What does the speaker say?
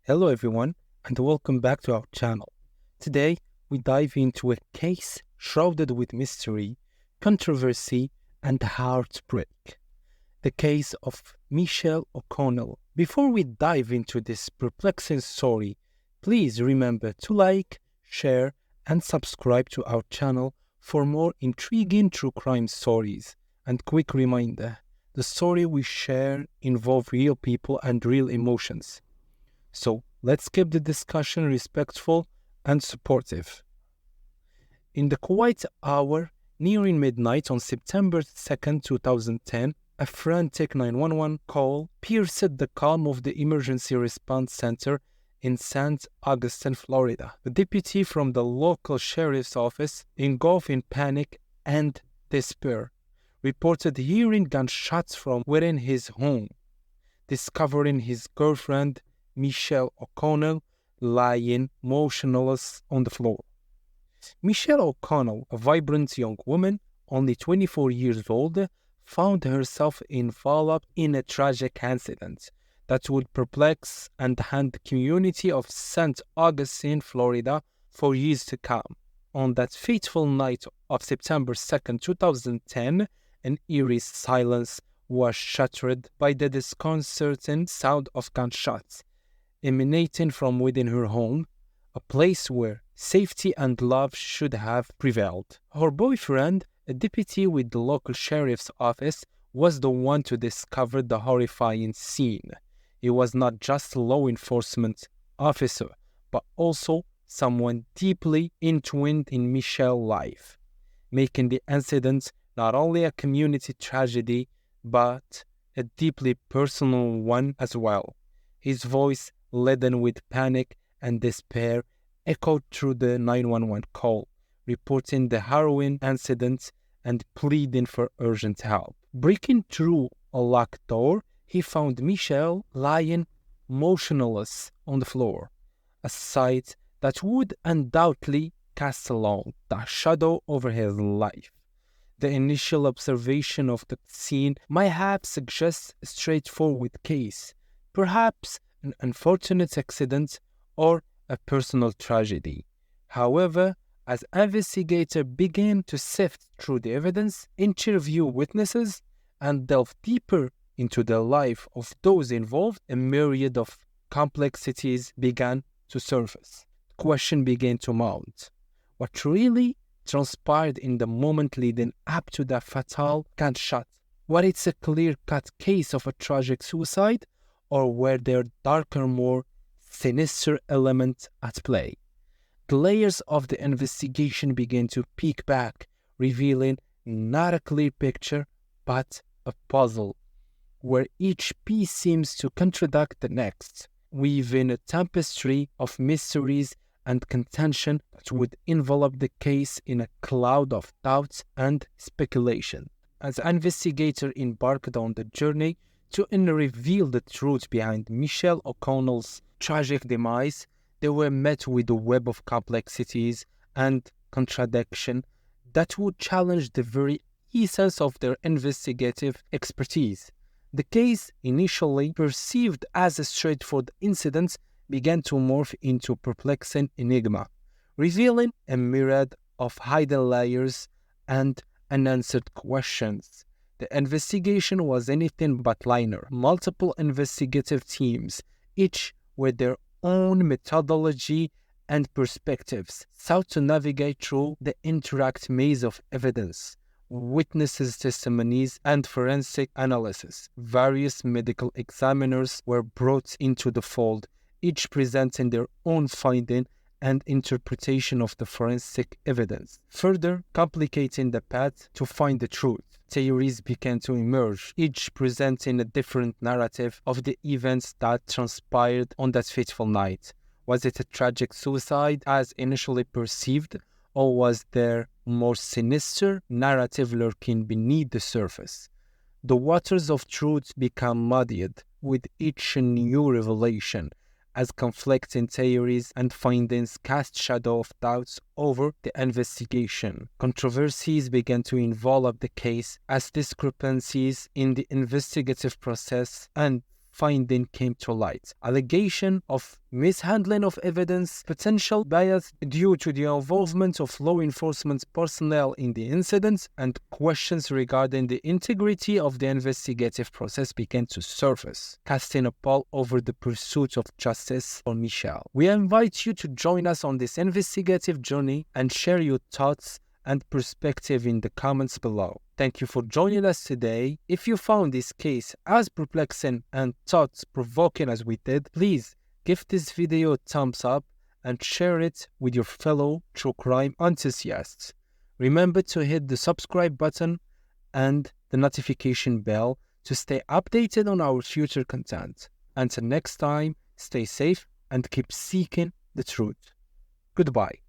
Hello everyone and welcome back to our channel. Today we dive into a case shrouded with mystery, controversy and heartbreak. The case of Michelle O'Connell. Before we dive into this perplexing story, please remember to like, share and subscribe to our channel for more intriguing true crime stories. And quick reminder, the story we share involve real people and real emotions. So let's keep the discussion respectful and supportive. In the quiet hour nearing midnight on September 2nd, 2010, a frantic 911 call pierced the calm of the emergency response center in St. Augustine, Florida. The deputy from the local sheriff's office, engulfed in panic and despair, reported hearing gunshots from within his home, discovering his girlfriend Michelle O'Connell lying motionless on the floor. Michelle O'Connell, a vibrant young woman, only 24 years old, found herself enveloped in a tragic incident that would perplex and haunt the community of St. Augustine, Florida, for years to come. On that fateful night of September 2nd, 2010, an eerie silence was shattered by the disconcerting sound of gunshots emanating from within her home, a place where safety and love should have prevailed. Her boyfriend, a deputy with the local sheriff's office, was the one to discover the horrifying scene. He was not just a law enforcement officer, but also someone deeply entwined in Michelle's life, making the incident not only a community tragedy, but a deeply personal one as well. His voice, laden with panic and despair, echoed through the 911 call, reporting the harrowing incident and pleading for urgent help. Breaking through a locked door, he found Michelle lying motionless on the floor, a sight that would undoubtedly cast a long, dark shadow over his life. The initial observation of the scene might have suggested a straightforward case, perhaps an unfortunate accident or a personal tragedy. However, as investigators began to sift through the evidence, interview witnesses, and delve deeper into the life of those involved, a myriad of complexities began to surface. The question began to mount. What really transpired in the moment leading up to the fatal gunshot? Was it a clear-cut case of a tragic suicide, or were there darker, more sinister elements at play? The layers of the investigation began to peek back, revealing not a clear picture, but a puzzle, where each piece seems to contradict the next, weaving a tapestry of mysteries and contention that would envelop the case in a cloud of doubts and speculation. As investigators embarked on the journey to reveal the truth behind Michelle O'Connell's tragic demise, they were met with a web of complexities and contradiction that would challenge the very essence of their investigative expertise. The case, initially perceived as a straightforward incident, began to morph into a perplexing enigma, revealing a myriad of hidden layers and unanswered questions. The investigation was anything but linear. Multiple investigative teams, each with their own methodology and perspectives, sought to navigate through the intricate maze of evidence, witnesses' testimonies, and forensic analysis. Various medical examiners were brought into the fold, each presenting their own finding and interpretation of the forensic evidence, further complicating the path to find the truth. Theories began to emerge, each presenting a different narrative of the events that transpired on that fateful night. Was it a tragic suicide as initially perceived, or was there more sinister narrative lurking beneath the surface? The waters of truth become muddied with each new revelation, as conflicting theories and findings cast shadow of doubts over the investigation. Controversies began to envelop the case as discrepancies in the investigative process and finding came to light. Allegation of mishandling of evidence, potential bias due to the involvement of law enforcement personnel in the incident, and questions regarding the integrity of the investigative process began to surface, casting a pall over the pursuit of justice for Michelle. We invite you to join us on this investigative journey and share your thoughts and perspective in the comments below. Thank you for joining us today. If you found this case as perplexing and thought-provoking as we did, please give this video a thumbs up and share it with your fellow true crime enthusiasts. Remember to hit the subscribe button and the notification bell to stay updated on our future content. Until next time, stay safe and keep seeking the truth. Goodbye.